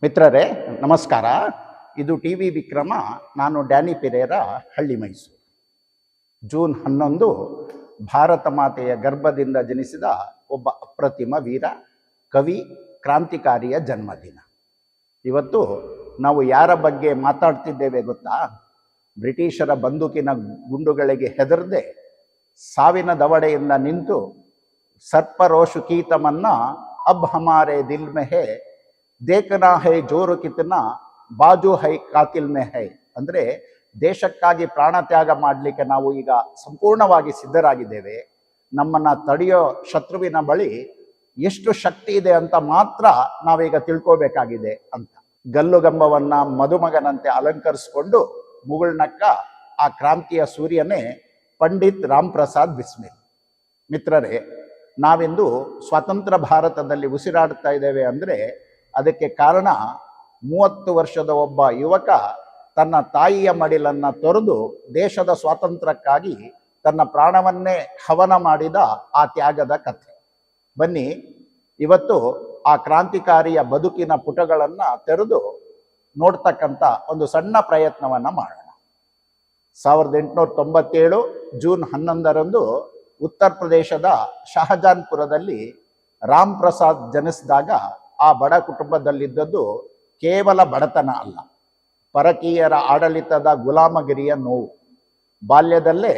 ಮಿತ್ರರೇ ನಮಸ್ಕಾರ. ಇದು ಟಿ ವಿ ವಿಕ್ರಮ. ನಾನು ಡ್ಯಾನಿ ಪೆರೇರ, ಹಳ್ಳಿ ಮೈಸೂರು. ಜೂನ್ 11 ಭಾರತ ಮಾತೆಯ ಗರ್ಭದಿಂದ ಜನಿಸಿದ ಒಬ್ಬ ಅಪ್ರತಿಮ ವೀರ, ಕವಿ, ಕ್ರಾಂತಿಕಾರಿಯ ಜನ್ಮದಿನ. ಇವತ್ತು ನಾವು ಯಾರ ಬಗ್ಗೆ ಮಾತಾಡ್ತಿದ್ದೇವೆ ಗೊತ್ತಾ? ಬ್ರಿಟಿಷರ ಬಂದೂಕಿನ ಗುಂಡುಗಳಿಗೆ ಹೆದರದೆ ಸಾವಿನ ದವಡೆಯಿಂದ ನಿಂತು ಸರ್ಪರೋಷು ಕೀತಮನ್ನ ಅಬ್ ಹಮಾರೆ ದಿಲ್ ಮೆ ಹೈ, ದೇಖನಾ ಹೈ ಜೋರು ಕಿತನಾ ಬಾಜು ಹೈ ಕಾತಿಲ್ ಮೆ ಹೈ. ಅಂದರೆ ದೇಶಕ್ಕಾಗಿ ಪ್ರಾಣ ತ್ಯಾಗ ಮಾಡಲಿಕ್ಕೆ ನಾವು ಈಗ ಸಂಪೂರ್ಣವಾಗಿ ಸಿದ್ಧರಾಗಿದ್ದೇವೆ. ನಮ್ಮನ್ನು ತಡೆಯೋ ಶತ್ರುವಿನ ಬಳಿ ಎಷ್ಟು ಶಕ್ತಿ ಇದೆ ಅಂತ ಮಾತ್ರ ನಾವೀಗ ತಿಳ್ಕೋಬೇಕಾಗಿದೆ ಅಂತ. ಗಲ್ಲುಗಂಬವನ್ನು ಮದುಮಗನಂತೆ ಅಲಂಕರಿಸಿಕೊಂಡು ಮುಗುಳ್ನಕ್ಕ ಆ ಕ್ರಾಂತಿಯ ಸೂರ್ಯನೇ ಪಂಡಿತ್ ರಾಮ್ ಪ್ರಸಾದ್ ಬಿಸ್ಮಿಲ್. ಮಿತ್ರರೇ, ನಾವಿಂದು ಸ್ವತಂತ್ರ ಭಾರತದಲ್ಲಿ ಉಸಿರಾಡ್ತಾ ಇದ್ದೇವೆ ಅಂದರೆ ಅದಕ್ಕೆ ಕಾರಣ 30 ವರ್ಷದ ಒಬ್ಬ ಯುವಕ ತನ್ನ ತಾಯಿಯ ಮಡಿಲನ್ನು ತೊರೆದು ದೇಶದ ಸ್ವಾತಂತ್ರ್ಯಕ್ಕಾಗಿ ತನ್ನ ಪ್ರಾಣವನ್ನೇ ಹವನ ಮಾಡಿದ ಆ ತ್ಯಾಗದ ಕಥೆ. ಬನ್ನಿ, ಇವತ್ತು ಆ ಕ್ರಾಂತಿಕಾರಿಯ ಬದುಕಿನ ಪುಟಗಳನ್ನು ತೆರೆದು ನೋಡ್ತಕ್ಕಂಥ ಒಂದು ಸಣ್ಣ ಪ್ರಯತ್ನವನ್ನು ಮಾಡೋಣ. 1897 ಜೂನ್ 11 ಉತ್ತರ ಪ್ರದೇಶದ ಶಹಜಾನ್ಪುರದಲ್ಲಿ ರಾಮ್ ಪ್ರಸಾದ್ ಜನಿಸಿದಾಗ ಆ ಬಡ ಕುಟುಂಬದಲ್ಲಿದ್ದದ್ದು ಕೇವಲ ಬಡತನ ಅಲ್ಲ, ಪರಕೀಯರ ಆಡಳಿತದ ಗುಲಾಮಗಿರಿಯ ನೋವು. ಬಾಲ್ಯದಲ್ಲೇ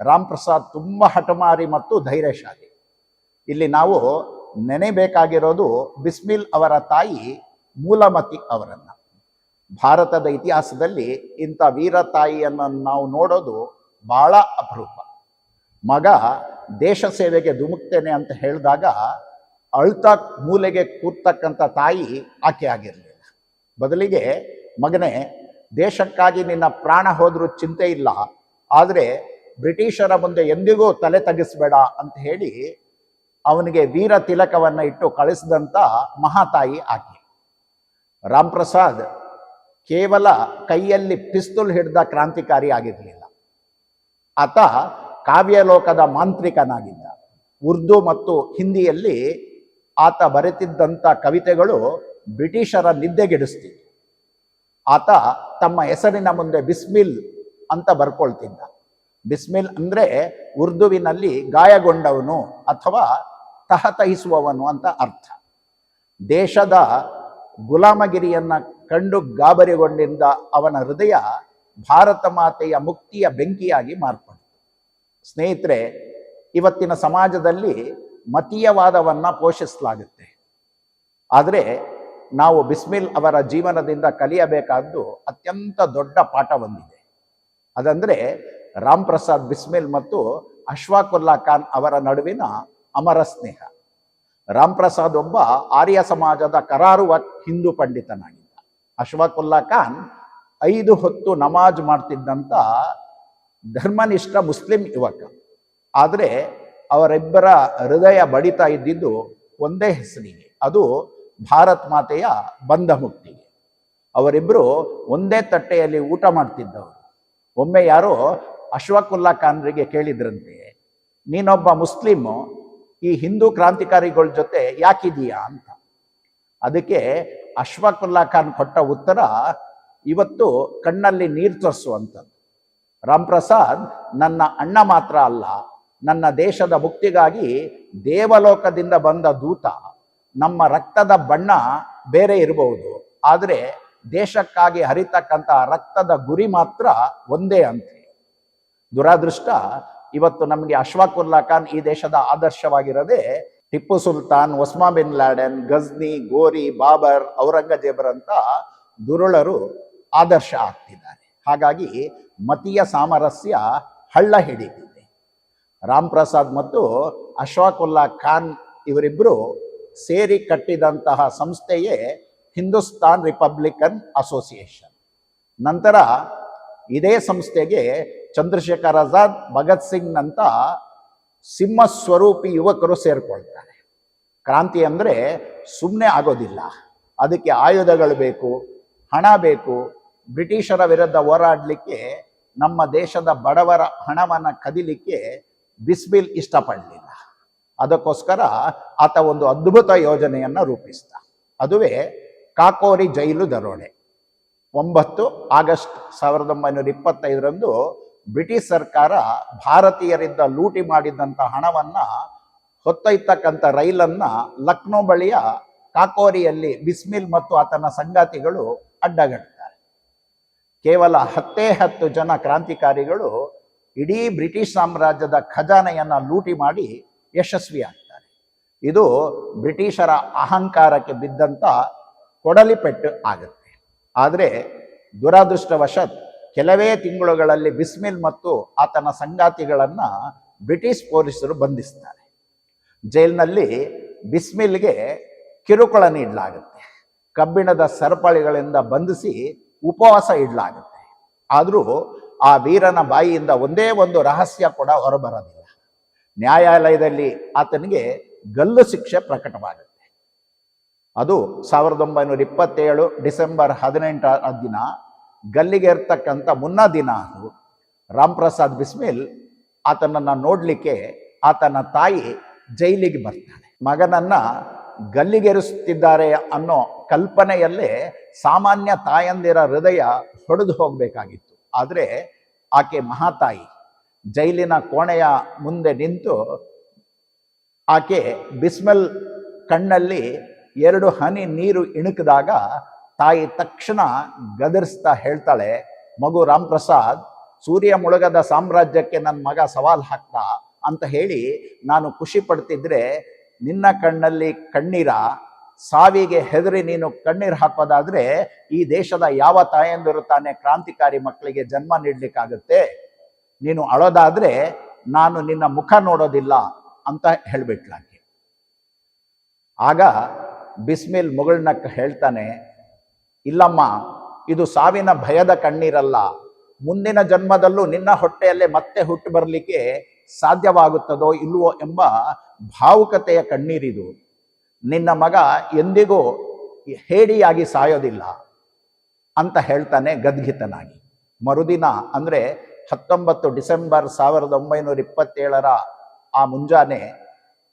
ರಾಮ್ ಪ್ರಸಾದ್ ತುಂಬ ಹಠಮಾರಿ ಮತ್ತು ಧೈರ್ಯಶಾಲಿ. ಇಲ್ಲಿ ನಾವು ನೆನೆಬೇಕಾಗಿರೋದು ಬಿಸ್ಮಿಲ್ ಅವರ ತಾಯಿ ಮೂಲಮತಿ ಅವರನ್ನು. ಭಾರತದ ಇತಿಹಾಸದಲ್ಲಿ ಇಂಥ ವೀರ ತಾಯಿಯನ್ನು ನಾವು ನೋಡೋದು ಬಹಳ ಅಪರೂಪ. ಮಗ ದೇಶ ಸೇವೆಗೆ ಧುಮುಕ್ತೇನೆ ಅಂತ ಹೇಳಿದಾಗ ಅಳ್ತಾ ಮೂಲೆಗೆ ಕೂರ್ತಕ್ಕಂಥ ತಾಯಿ ಆಕೆ ಆಗಿರಲಿಲ್ಲ. ಬದಲಿಗೆ, ಮಗನೇ, ದೇಶಕ್ಕಾಗಿ ನಿನ್ನ ಪ್ರಾಣ ಹೋದರೂ ಚಿಂತೆ ಇಲ್ಲ, ಆದರೆ ಬ್ರಿಟಿಷರ ಮುಂದೆ ಎಂದಿಗೂ ತಲೆ ತಗ್ಗಿಸಬೇಡ ಅಂತ ಹೇಳಿ ಅವನಿಗೆ ವೀರ ತಿಲಕವನ್ನು ಇಟ್ಟು ಕಳಿಸಿದಂಥ ಮಹಾತಾಯಿ ಆಕೆ. ರಾಮ್ ಪ್ರಸಾದ್ ಕೇವಲ ಕೈಯಲ್ಲಿ ಪಿಸ್ತೂಲ್ ಹಿಡಿದ ಕ್ರಾಂತಿಕಾರಿ ಆಗಿರಲಿಲ್ಲ. ಆತ ಕಾವ್ಯಲೋಕದ ಮಾಂತ್ರಿಕನಾಗಿದ್ದ. ಉರ್ದು ಮತ್ತು ಹಿಂದಿಯಲ್ಲಿ ಆತ ಬರೆತಿದ್ದಂಥ ಕವಿತೆಗಳು ಬ್ರಿಟಿಷರ ನಿದ್ದೆಗೆಡಿಸ್ತಿದ್ವು. ಆತ ತಮ್ಮ ಹೆಸರಿನ ಮುಂದೆ ಬಿಸ್ಮಿಲ್ ಅಂತ ಬರ್ಕೊಳ್ತಿದ್ದ. ಬಿಸ್ಮಿಲ್ ಅಂದರೆ ಉರ್ದುವಿನಲ್ಲಿ ಗಾಯಗೊಂಡವನು ಅಥವಾ ತಹತಹಿಸುವವನು ಅಂತ ಅರ್ಥ. ದೇಶದ ಗುಲಾಮಗಿರಿಯನ್ನು ಕಂಡು ಗಾಬರಿಗೊಂಡಿದ್ದ ಅವನ ಹೃದಯ ಭಾರತ ಮಾತೆಯ ಮುಕ್ತಿಯ ಬೆಂಕಿಯಾಗಿ ಮಾರ್ಪಡಿತು. ಸ್ನೇಹಿತರೆ, ಇವತ್ತಿನ ಸಮಾಜದಲ್ಲಿ ಮತೀಯವಾದವನ್ನು ಪೋಷಿಸಲಾಗುತ್ತೆ. ಆದರೆ ನಾವು ಬಿಸ್ಮಿಲ್ ಅವರ ಜೀವನದಿಂದ ಕಲಿಯಬೇಕಾದ್ದು ಅತ್ಯಂತ ದೊಡ್ಡ ಪಾಠ ಒಂದಿದೆ. ಅದಂದರೆ ರಾಮ್ ಪ್ರಸಾದ್ ಬಿಸ್ಮಿಲ್ ಮತ್ತು ಅಶ್ಫಾಕುಲ್ಲಾ ಖಾನ್ ಅವರ ನಡುವಿನ ಅಮರ ಸ್ನೇಹ. ರಾಮ್ ಪ್ರಸಾದ್ ಒಬ್ಬ ಆರ್ಯ ಸಮಾಜದ ಕರಾರುವ ಹಿಂದೂ ಪಂಡಿತನಾಗಿದ್ದ. ಅಶ್ಫಾಕುಲ್ಲಾ ಖಾನ್ 5 ಹೊತ್ತು ನಮಾಜ್ ಮಾಡ್ತಿದ್ದಂಥ ಧರ್ಮನಿಷ್ಠ ಮುಸ್ಲಿಂ ಯುವಕ. ಆದರೆ ಅವರಿಬ್ಬರ ಹೃದಯ ಬಡಿತಾ ಇದ್ದಿದ್ದು ಒಂದೇ ಹೆಸರಿಗೆ, ಅದು ಭಾರತ್ ಮಾತೆಯ ಬಂಧ ಮುಕ್ತಿಗೆ. ಅವರಿಬ್ಬರು ಒಂದೇ ತಟ್ಟೆಯಲ್ಲಿ ಊಟ ಮಾಡ್ತಿದ್ದವರು. ಒಮ್ಮೆ ಯಾರೋ ಅಶ್ಫಾಕುಲ್ಲಾ ಖಾನ್ರಿಗೆ ಕೇಳಿದ್ರಂತೆ, ನೀನೊಬ್ಬ ಮುಸ್ಲಿಮು, ಈ ಹಿಂದೂ ಕ್ರಾಂತಿಕಾರಿಗಳ ಜೊತೆ ಯಾಕಿದೀಯಾ ಅಂತ. ಅದಕ್ಕೆ ಅಶ್ಫಾಕುಲ್ಲಾ ಖಾನ್ ಕೊಟ್ಟ ಉತ್ತರ ಇವತ್ತು ಕಣ್ಣಲ್ಲಿ ನೀರು ತರಿಸುವಂಥದ್ದು. ರಾಮ್ ಪ್ರಸಾದ್ ನನ್ನ ಅಣ್ಣ ಮಾತ್ರ ಅಲ್ಲ, ನನ್ನ ದೇಶದ ಮುಕ್ತಿಗಾಗಿ ದೇವಲೋಕದಿಂದ ಬಂದ ದೂತ. ನಮ್ಮ ರಕ್ತದ ಬಣ್ಣ ಬೇರೆ ಇರಬಹುದು, ಆದರೆ ದೇಶಕ್ಕಾಗಿ ಹರಿತಕ್ಕಂಥ ರಕ್ತದ ಗುರಿ ಮಾತ್ರ ಒಂದೇ ಅಂತೆ. ದುರಾದೃಷ್ಟ, ಇವತ್ತು ನಮಗೆ ಅಶ್ಫಾಕುಲ್ಲಾ ಖಾನ್ ಈ ದೇಶದ ಆದರ್ಶವಾಗಿರದೆ ಟಿಪ್ಪು ಸುಲ್ತಾನ್, ಒಸ್ಮಾ ಬಿನ್ ಲ್ಯಾಡೆನ್, ಗಜ್ನಿ, ಗೋರಿ, ಬಾಬರ್, ಔರಂಗಜೇಬರಂತ ದುರುಳರು ಆದರ್ಶ ಆಗ್ತಿದ್ದಾರೆ. ಹಾಗಾಗಿ ಮತೀಯ ಸಾಮರಸ್ಯ ಹಳ್ಳ ಹಿಡಿದಿದೆ. ರಾಮ್ ಪ್ರಸಾದ್ ಮತ್ತು ಅಶ್ಫಾಕುಲ್ಲಾ ಖಾನ್ ಇವರಿಬ್ಬರು ಸೇರಿ ಕಟ್ಟಿದಂತಹ ಸಂಸ್ಥೆಯೇ ಹಿಂದೂಸ್ತಾನ್ ರಿಪಬ್ಲಿಕನ್ ಅಸೋಸಿಯೇಷನ್. ನಂತರ ಇದೇ ಸಂಸ್ಥೆಗೆ ಚಂದ್ರಶೇಖರ್ ಆಜಾದ್, ಭಗತ್ ಸಿಂಗ್ನಂಥ ಸಿಂಹಸ್ವರೂಪಿ ಯುವಕರು ಸೇರಿಕೊಳ್ತಾರೆ. ಕ್ರಾಂತಿ ಅಂದರೆ ಸುಮ್ಮನೆ ಆಗೋದಿಲ್ಲ, ಅದಕ್ಕೆ ಆಯುಧಗಳು ಬೇಕು, ಹಣ ಬೇಕು. ಬ್ರಿಟಿಷರ ವಿರುದ್ಧ ಹೋರಾಡಲಿಕ್ಕೆ, ನಮ್ಮ ದೇಶದ ಬಡವರ ಹಣವನ್ನು ಕದಿಲಿಕ್ಕೆ ಬಿಸ್ಮಿಲ್ ಇಷ್ಟಪಡಲಿಲ್ಲ. ಅದಕ್ಕೋಸ್ಕರ ಆತ ಒಂದು ಅದ್ಭುತ ಯೋಜನೆಯನ್ನು ರೂಪಿಸಿದ. ಅದುವೇ ಕಾಕೋರಿ ಜೈಲು ದರೋಡೆ. 9 ಆಗಸ್ಟ್ 1925 ಬ್ರಿಟಿಷ್ ಸರ್ಕಾರ ಭಾರತೀಯರಿಂದ ಲೂಟಿ ಮಾಡಿದಂಥ ಹಣವನ್ನು ಹೊತ್ತೊಯ್ತಕ್ಕಂಥ ರೈಲನ್ನು ಲಕ್ನೋ ಬಳಿಯ ಕಾಕೋರಿಯಲ್ಲಿ ಬಿಸ್ಮಿಲ್ ಮತ್ತು ಆತನ ಸಂಗಾತಿಗಳು ಅಡ್ಡಗಡ್ತಾರೆ. ಕೇವಲ 10 ಜನ ಕ್ರಾಂತಿಕಾರಿಗಳು ಇಡೀ ಬ್ರಿಟಿಷ್ ಸಾಮ್ರಾಜ್ಯದ ಖಜಾನೆಯನ್ನು ಲೂಟಿ ಮಾಡಿ ಯಶಸ್ವಿಯಾಗ್ತಾರೆ. ಇದು ಬ್ರಿಟಿಷರ ಅಹಂಕಾರಕ್ಕೆ ಬಿದ್ದಂಥ ಕೊಡಲಿಪೆಟ್ಟು ಆಗುತ್ತೆ. ಆದರೆ ದುರದೃಷ್ಟವಶಾತ್ ಕೆಲವೇ ತಿಂಗಳುಗಳಲ್ಲಿ ಬಿಸ್ಮಿಲ್ ಮತ್ತು ಆತನ ಸಂಗಾತಿಗಳನ್ನು ಬ್ರಿಟಿಷ್ ಪೊಲೀಸರು ಬಂಧಿಸ್ತಾರೆ. ಜೈಲಿನಲ್ಲಿ ಬಿಸ್ಮಿಲ್ಗೆ ಕಿರುಕುಳ ನೀಡಲಾಗುತ್ತೆ. ಕಬ್ಬಿಣದ ಸರಪಳಿಗಳಿಂದ ಬಂಧಿಸಿ ಉಪವಾಸ ಇಡಲಾಗುತ್ತೆ. ಆದರೂ ಆ ವೀರನ ಬಾಯಿಯಿಂದ ಒಂದೇ ಒಂದು ರಹಸ್ಯ ಕೂಡ ಹೊರಬರೋದಿಲ್ಲ. ನ್ಯಾಯಾಲಯದಲ್ಲಿ ಆತನಿಗೆ ಗಲ್ಲು ಶಿಕ್ಷೆ ಪ್ರಕಟವಾಗುತ್ತೆ. ಅದು 1927 ಡಿಸೆಂಬರ್ 18 ದಿನ. ಗಲ್ಲಿಗೆ ಇರ್ತಕ್ಕಂಥ ಮುನ್ನ ದಿನ ಅದು. ರಾಮ್ ಪ್ರಸಾದ್ ಬಿಸ್ಮಿಲ್ ಆತನನ್ನು ನೋಡಲಿಕ್ಕೆ ಆತನ ತಾಯಿ ಜೈಲಿಗೆ ಬರ್ತಾಳೆ. ಮಗನನ್ನ ಗಲ್ಲಿಗೇರಿಸುತ್ತಿದ್ದಾರೆ ಅನ್ನೋ ಕಲ್ಪನೆಯಲ್ಲೇ ಸಾಮಾನ್ಯ ತಾಯಂದಿರ ಹೃದಯ ಹೊಡೆದು ಹೋಗಬೇಕಾಗಿತ್ತು. ಆದರೆ ಆಕೆ ಮಹಾತಾಯಿ ಜೈಲಿನ ಕೋಣೆಯ ಮುಂದೆ ನಿಂತು ಆಕೆ ಬಿಸ್ಮಿಲ್ ಕಣ್ಣಲ್ಲಿ 2 ಹನಿ ನೀರು ಇಣುಕಿದಾಗ ತಾಯಿ ತಕ್ಷಣ ಗದರಿಸ್ತಾ ಹೇಳ್ತಾಳೆ, ಮಗು ರಾಮ್ ಪ್ರಸಾದ್, ಸೂರ್ಯ ಮುಳುಗದ ಸಾಮ್ರಾಜ್ಯಕ್ಕೆ ನನ್ನ ಮಗ ಸವಾಲ್ ಹಾಕ್ತ ಅಂತ ಹೇಳಿ ನಾನು ಖುಷಿ ಪಡ್ತಿದ್ರೆ ನಿನ್ನ ಕಣ್ಣಲ್ಲಿ ಕಣ್ಣೀರ? ಸಾವಿಗೆ ಹೆದರಿ ನೀನು ಕಣ್ಣೀರು ಹಾಕೋದಾದ್ರೆ ಈ ದೇಶದ ಯಾವ ತಾಯಂದಿರು ತಾನೇ ಕ್ರಾಂತಿಕಾರಿ ಮಕ್ಕಳಿಗೆ ಜನ್ಮ ನೀಡ್ಲಿಕ್ಕಾಗುತ್ತೆ? ನೀನು ಅಳೋದಾದ್ರೆ ನಾನು ನಿನ್ನ ಮುಖ ನೋಡೋದಿಲ್ಲ ಅಂತ ಹೇಳ್ಬಿಟ್ಲಾಕೆ. ಆಗ ಬಿಸ್ಮಿಲ್ ಮುಗುಳ್ನ ಹೇಳ್ತಾನೆ, ಇಲ್ಲಮ್ಮ, ಇದು ಸಾವಿನ ಭಯದ ಕಣ್ಣೀರಲ್ಲ. ಮುಂದಿನ ಜನ್ಮದಲ್ಲೂ ನಿನ್ನ ಹೊಟ್ಟೆಯಲ್ಲೇ ಮತ್ತೆ ಹುಟ್ಟು ಬರಲಿಕ್ಕೆ ಸಾಧ್ಯವಾಗುತ್ತದೋ ಇಲ್ವೋ ಎಂಬ ಭಾವುಕತೆಯ ಕಣ್ಣೀರಿದು. ನಿನ್ನ ಮಗ ಎಂದಿಗೂ ಹೇಡಿಯಾಗಿ ಸಾಯೋದಿಲ್ಲ ಅಂತ ಹೇಳ್ತಾನೆ ಗದ್ಗಿತನಾಗಿ. ಮರುದಿನ ಅಂದರೆ 19 ಡಿಸೆಂಬರ್ 1927 ಆ ಮುಂಜಾನೆ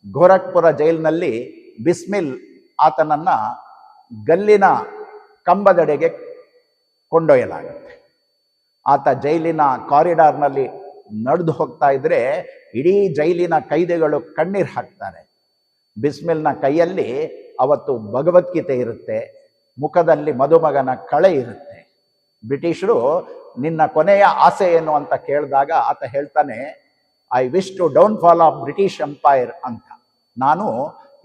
ಗೋರಖ್ಪುರ ಜೈಲಿನಲ್ಲಿ ಬಿಸ್ಮಿಲ್ ಆತನನ್ನ ಗಲ್ಲಿನ ಕಂಬದೆಡೆಗೆ ಕೊಂಡೊಯ್ಯಲಾಗುತ್ತೆ. ಆತ ಜೈಲಿನ ಕಾರಿಡಾರ್ನಲ್ಲಿ ನಡೆದು ಹೋಗ್ತಾ ಇದ್ರೆ ಇಡೀ ಜೈಲಿನ ಕೈದಿಗಳು ಕಣ್ಣೀರು ಹಾಕ್ತಾರೆ. ಬಿಸ್ಮಿಲ್ನ ಕೈಯಲ್ಲಿ ಅವತ್ತು ಭಗವದ್ಗೀತೆ ಇರುತ್ತೆ, ಮುಖದಲ್ಲಿ ಮದುಮಗನ ಕಳೆ ಇರುತ್ತೆ. ಬ್ರಿಟಿಷರು ನಿನ್ನ ಕೊನೆಯ ಆಸೆ ಏನು ಅಂತ ಕೇಳಿದಾಗ ಆತ ಹೇಳ್ತಾನೆ, I wish to downfall of British empire ಅಂತ. ನಾನು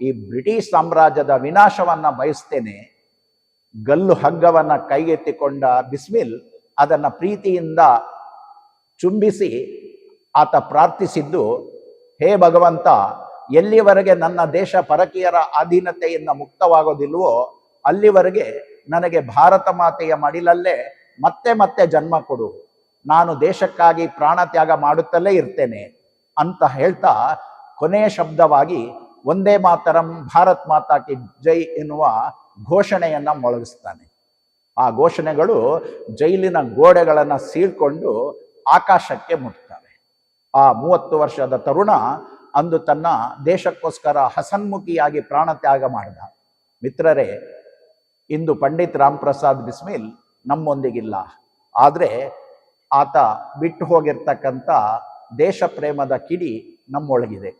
ಈ ಬ್ರಿಟಿಷ್ ಸಾಮ್ರಾಜ್ಯದ ವಿನಾಶವನ್ನ ಬಯಸ್ತೇನೆ. ಗಲ್ಲು ಹಗ್ಗವನ್ನ ಕೈಗೆತ್ತಿಕೊಂಡ ಬಿಸ್ಮಿಲ್ ಅದನ್ನ ಪ್ರೀತಿಯಿಂದ ಚುಂಬಿಸಿ ಆತ ಪ್ರಾರ್ಥಿಸಿದ್ದು, ಹೇ ಭಗವಂತ, ಎಲ್ಲಿವರೆಗೆ ನನ್ನ ದೇಶ ಪರಕೀಯರ ಅಧೀನತೆಯಿಂದ ಮುಕ್ತವಾಗೋದಿಲ್ವೋ ಅಲ್ಲಿವರೆಗೆ ನನಗೆ ಭಾರತ ಮಾತೆಯ ಮಡಿಲಲ್ಲೇ ಮತ್ತೆ ಮತ್ತೆ ಜನ್ಮ ಕೊಡು. ನಾನು ದೇಶಕ್ಕಾಗಿ ಪ್ರಾಣ ತ್ಯಾಗ ಮಾಡುತ್ತಲೇ ಇರ್ತೇನೆ ಅಂತ ಹೇಳ್ತಾ ಕೊನೆಯ ಶಬ್ದವಾಗಿ ಒಂದೇ ಮಾತರಂ ಭಾರತ್ ಮಾತಾ ಕಿ ಜೈ ಎನ್ನುವ ಘೋಷಣೆಯನ್ನ ಮೊಳಗಿಸ್ತಾನೆ. ಆ ಘೋಷಣೆಗಳು ಜೈಲಿನ ಗೋಡೆಗಳನ್ನು ಸೀಳ್ಕೊಂಡು ಆಕಾಶಕ್ಕೆ ಮುಟ್ತವೆ. ಆ 30 ವರ್ಷದ ತರುಣ ಅಂದು ತನ್ನ ದೇಶಕ್ಕೋಸ್ಕರ ಹಸನ್ಮುಖಿಯಾಗಿ ಪ್ರಾಣ ತ್ಯಾಗ ಮಾಡಿದ. ಮಿತ್ರರೇ, ಇಂದು ಪಂಡಿತ್ ರಾಮ್ ಪ್ರಸಾದ್ ಬಿಸ್ಮಿಲ್ ನಮ್ಮೊಂದಿಗಿಲ್ಲ. ಆದರೆ ಆತ ಬಿಟ್ಟು ಹೋಗಿರ್ತಕ್ಕಂಥ ದೇಶ ಪ್ರೇಮದ ಕಿಡಿ ನಮ್ಮೊಳಗಿದೆ.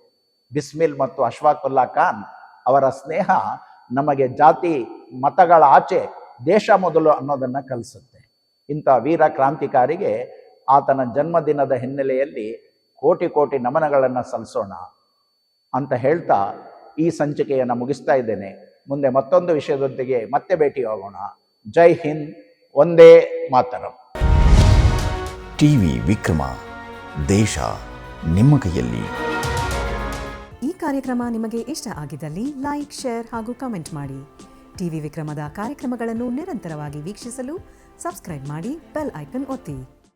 ಬಿಸ್ಮಿಲ್ ಮತ್ತು ಅಶ್ಫಾಕುಲ್ಲಾ ಖಾನ್ ಅವರ ಸ್ನೇಹ ನಮಗೆ ಜಾತಿ ಮತಗಳ ಆಚೆ ದೇಶ ಮೊದಲು ಅನ್ನೋದನ್ನು ಕಲಿಸುತ್ತೆ. ಇಂಥ ವೀರ ಕ್ರಾಂತಿಕಾರಿಗೆ ಆತನ ಜನ್ಮದಿನದ ಹಿನ್ನೆಲೆಯಲ್ಲಿ ಕೋಟಿ ಕೋಟಿ ನಮನಗಳನ್ನು ಸಲ್ಲಿಸೋಣ ಅಂತ ಹೇಳ್ತಾ ಈ ಸಂಚಿಕೆಯನ್ನು ಮುಗಿಸ್ತಾ ಇದ್ದೇನೆ. ಮುಂದೆ ಮತ್ತೊಂದು ವಿಷಯದೊಂದಿಗೆ ಮತ್ತೆ ಭೇಟಿಯಾಗೋಣ. ಜೈ ಹಿಂದ್, ಒಂದೇ ಮಾತರಂ. ಟಿವಿ ವಿಕ್ರಮ, ದೇಶ ನಿಮ್ಮ ಕೈಯಲ್ಲಿ. ಈ ಕಾರ್ಯಕ್ರಮ ನಿಮಗೆ ಇಷ್ಟ ಆಗಿದ್ದಲ್ಲಿ ಲೈಕ್, ಶೇರ್ ಹಾಗೂ ಕಮೆಂಟ್ ಮಾಡಿ. ಟಿವಿ ವಿಕ್ರಮದ ಕಾರ್ಯಕ್ರಮಗಳನ್ನು ನಿರಂತರವಾಗಿ ವೀಕ್ಷಿಸಲು ಸಬ್ಸ್ಕ್ರೈಬ್ ಮಾಡಿ, ಬೆಲ್ ಐಕನ್ ಒತ್ತಿ.